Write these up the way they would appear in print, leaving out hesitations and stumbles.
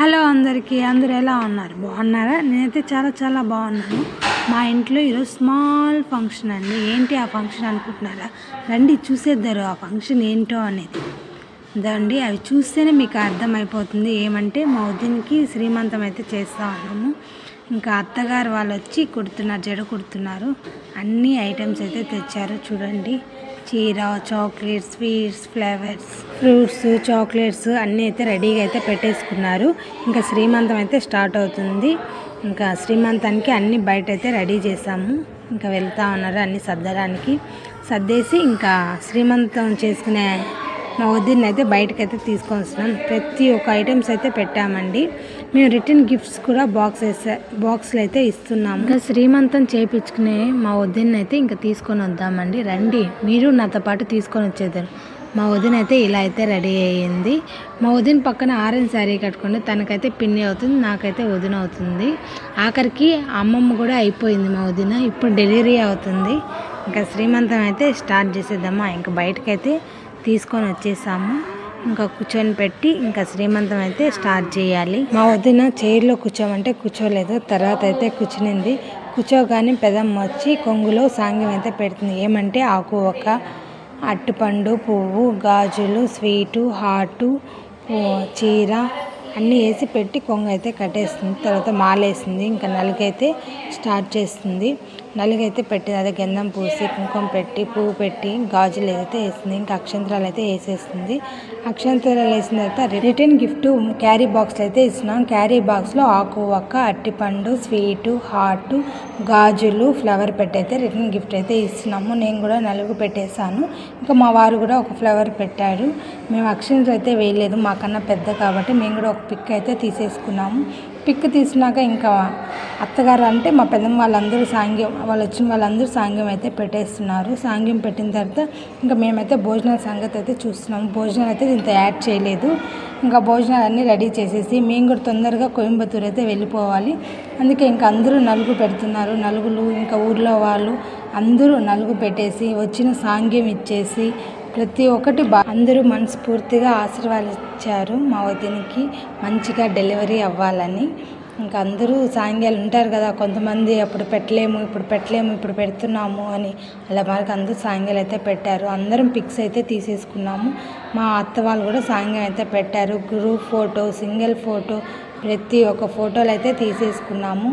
Hello అందరికీ, అందరూ ఎలా ఉన్నారు? బాగున్నారా? నేనైతే చాలా బాగున్నాను. మా ఇంట్లో ఈరోజు స్మాల్ ఫంక్షన్ అండి. ఏంటి ఆ ఫంక్షన్ అనుకుంటున్నారా? రండి చూసేద్దారు ఆ ఫంక్షన్ ఏంటో అనేది. దండి అవి చూస్తేనే మీకు అర్థమైపోతుంది. ఏమంటే మా వదినకి శ్రీమంతం అయితే చేస్తూ ఉన్నాము. ఇంకా అత్తగారు వాళ్ళు వచ్చి కుడుతున్నారు, జడ కుడుతున్నారు. అన్ని ఐటమ్స్ అయితే తెచ్చారు చూడండి. చీర, chocolates, sweets, flavours, fruits, chocolates అన్నీ అయితే రెడీగా అయితే పెట్టేసుకున్నారు. ఇంకా శ్రీమంతం అయితే స్టార్ట్ అవుతుంది. ఇంకా శ్రీమంతానికి అన్నీ బయట అయితే రెడీ చేసాము. ఇంకా వెళ్తూ ఉన్నారు అన్నీ సర్దేసి ఇంకా శ్రీమంతం చేసుకునే మా వదిన అయితే బయటకైతే తీసుకొని వస్తున్నాం. ప్రతి ఒక్క ఐటమ్స్ అయితే పెట్టామండి. మేము రిటర్న్ గిఫ్ట్స్ కూడా బాక్స్లు అయితే ఇస్తున్నాము. ఇంకా శ్రీమంతం చేయించుకునే మా వదిన అయితే ఇంకా తీసుకొని వద్దామండి. రండి మీరు నాతో పాటు తీసుకొని వచ్చేదారు. మా వదిన అయితే ఇలా అయితే రెడీ అయ్యింది. మా వదిన పక్కన ఆరెంజ్ శారీ కట్టుకుంటే తనకైతే పిన్ని అవుతుంది, నాకైతే వదిన అవుతుంది. ఆఖరికి అమ్మమ్మ కూడా అయిపోయింది మా వదిన. ఇప్పుడు డెలివరీ అవుతుంది. ఇంకా శ్రీమంతం అయితే స్టార్ట్ చేసేద్దామా. ఇంకా బయటకైతే తీసుకొని వచ్చేసాము. ఇంకా కూర్చొని పెట్టి ఇంకా శ్రీమంతం అయితే స్టార్ట్ చేయాలి. మా వదిన చైర్లో కూర్చోమంటే కూర్చోలేదు. తర్వాత అయితే కూర్చునింది. కూర్చోగానే పెదమ్మ వచ్చి కొంగులో సాంగ్యం అయితే పెడుతుంది. ఏమంటే ఆకు ఒక అట్టుపండు, పువ్వు, గాజులు, స్వీటు, హాటు, చీర అన్నీ వేసి పెట్టి కొంగు అయితే కట్టేస్తుంది. తర్వాత మాలేసింది. ఇంకా నలుగైతే స్టార్ట్ చేస్తుంది. నలుగైతే పెట్టి అదే గంధం పూసి కుంకుమ పెట్టి పువ్వు పెట్టి గాజులు అయితే వేసింది. ఇంకా అక్షంతరాలు అయితే వేసేస్తుంది. అక్షంతరాలు వేసిన తర్వాత రిటర్న్ గిఫ్ట్ క్యారీ బాక్స్లో అయితే ఇస్తున్నాం. క్యారీ బాక్స్లో ఆకు ఒక్క అట్టిపండు, స్వీటు, హాటు, గాజులు, ఫ్లవర్ పెట్టి అయితే రిటర్న్ గిఫ్ట్ అయితే ఇస్తున్నాము. నేను కూడా నలుగు పెట్టేశాను. ఇంకా మా వారు కూడా ఒక ఫ్లవర్ పెట్టారు. మేము అక్షంతలు అయితే వేయలేదు, మాకన్నా పెద్ద కాబట్టి మేము కూడా ఒక పిక్ అయితే తీసేసుకున్నాము. పిక్ తీసినాక ఇంకా అత్తగారు అంటే మా పెద్దమ్మ వాళ్ళందరూ వాళ్ళు వచ్చిన వాళ్ళందరూ సాంగ్యం అయితే పెట్టేస్తున్నారు. సాంగ్యం పెట్టిన తర్వాత ఇంకా మేమైతే భోజనాల సంగతి అయితే చూస్తున్నాము. భోజనాలు అయితే ఇంత యాడ్ చేయలేదు. ఇంకా భోజనాలు అన్నీ రెడీ చేసేసి మేము కూడా తొందరగా కోయంబత్తూరు అయితే వెళ్ళిపోవాలి. అందుకే ఇంకా అందరూ నలుగు పెడుతున్నారు. నలుగులు ఇంకా ఊర్లో వాళ్ళు అందరూ నలుగు పెట్టేసి వచ్చిన సాంగ్యం ఇచ్చేసి ప్రతి ఒక్కటి అందరూ మనస్ఫూర్తిగా ఆశీర్వాదించారు మా వదినకి మంచిగా డెలివరీ అవ్వాలని. ఇంకా అందరూ సాంగ్యాలు ఉంటారు కదా, కొంతమంది అప్పుడు పెట్టలేము ఇప్పుడు పెడుతున్నాము అని, అలా మనకు అందరూ సాంగ్యాలు అయితే పెట్టారు. అందరం పిక్స్ అయితే తీసేసుకున్నాము. మా అత్త వాళ్ళు కూడా సాంగ్యం అయితే పెట్టారు. గ్రూప్ ఫోటో, సింగిల్ ఫోటో, ప్రతి ఒక్క ఫోటోలు అయితే తీసేసుకున్నాము.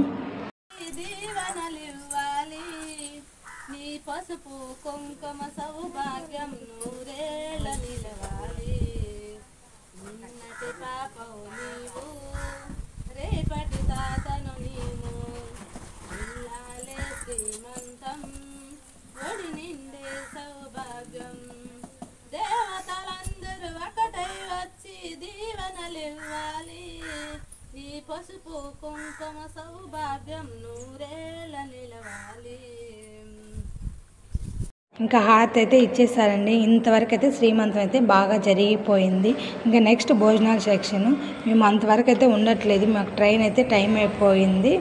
పసుపు కుంకుమ సౌభాగ్యం నూరేళ్ళ నిలవాలి. నిన్నటి పాపవు నీవు, రేపటి తాతను నీవు. ఇల్లాలే శ్రీమంతం, ఒడి నిండే సౌభాగ్యం. దేవతలందరూ ఒకటై వచ్చి దీవెనలివ్వాలి. ఈ పసుపు కుంకుమ సౌభాగ్యం నూరేళ్ళ నిలవాలి. ఇంకా హారతి అయితే ఇచ్చేసారండి. ఇంతవరకు అయితే శ్రీమంతం అయితే బాగా జరిగిపోయింది. ఇంకా నెక్స్ట్ భోజనాల సెక్షన్. మేము అంతవరకు అయితే ఉండట్లేదు, మాకు ట్రైన్ అయితే టైం అయిపోయింది.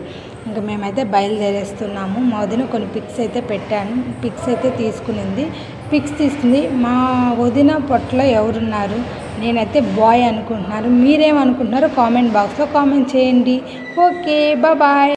ఇంకా మేమైతే బయలుదేరేస్తున్నాము. మా వదిన కొన్ని పిక్స్ అయితే పెట్టాను, పిక్స్ అయితే తీసుకుంది. మా వదిన పొట్టలో ఎవరున్నారు? నేనైతే బాయ్ అనుకుంటున్నారు. మీరేమనుకుంటున్నారో కామెంట్ బాక్స్లో కామెంట్ చేయండి. Okay, bye.